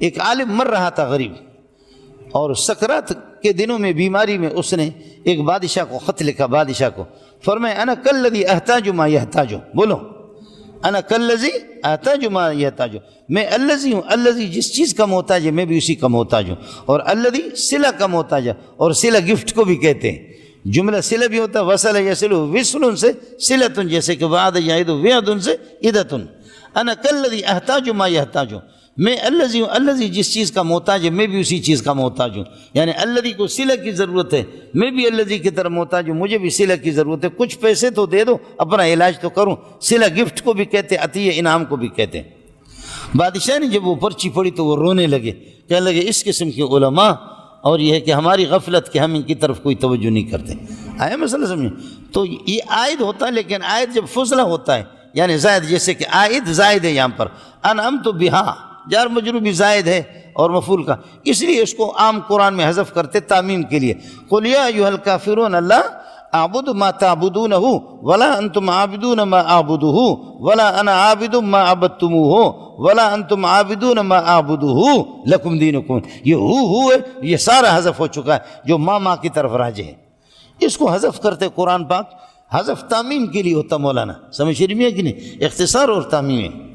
ایک عالم مر رہا تھا غریب، اور سکرات کے دنوں میں بیماری میں اس نے ایک بادشاہ کو خط لکھا، بادشاہ کو فرمایا انا کالذی احتاج ما یحتاج، بولو انا کالذی احتاج ما یحتاج، میں الذی ہوں، الذی جس چیز کا محتاج ہے میں بھی اسی کا محتاج ہوں، اور الذی صلہ کا محتاج ہے، اور صلہ گفٹ کو بھی کہتے ہیں، جملہ صلہ بھی ہوتا ہے، وصل یصل وصل سے صلۃ، جیسے کہ وعد یعد وعد سے عدۃ، انا کالذی احتاج ما یحتاج، میں الذی ہوں، الذی جس چیز کا محتاج ہے میں بھی اسی چیز کا محتاج ہوں، یعنی الذی کو صلہ کی ضرورت ہے، میں بھی الذی کی طرف محتاج ہوں، مجھے بھی صلہ کی ضرورت ہے، کچھ پیسے تو دے دو اپنا علاج تو کروں۔ صلہ گفٹ کو بھی کہتے ہیں، عطیہ انعام کو بھی کہتے ہیں۔ بادشاہ نے جب وہ پرچی پڑھی تو وہ رونے لگے، کہنے لگے اس قسم کے علماء، اور یہ ہے کہ ہماری غفلت کہ ہم ان کی طرف کوئی توجہ نہیں کرتے۔ آیا مسئلہ سمجھیں؟ تو یہ عائد ہوتا ہے، لیکن عائد جب فضلہ ہوتا ہے یعنی زائد، جیسے کہ عائد زائد ہے یہاں پر، انعمت بہا جار مجرور بھی زائد ہے اور مفعول کا، اس لیے اس کو عام قرآن میں حذف کرتے تعمیم کے لیے۔ قل یا ایھا الکافرون لا اعبد ما تعبدونہ ولا انتم عابدون ما اعبدہ ولا انا عابد ما عبدتموہ ولا انتم عابدون ما اعبدہ لکم دینکم، یہ ہو ہے، یہ سارا حذف ہو چکا ہے جو ماں کی طرف راجع ہے، اس کو حذف کرتے قرآن پاک۔ حذف تعمیم کے لیے ہوتا مولانا، سمجھ رہی ہے کہ نہیں؟ اختصار اور تعمیم ہے۔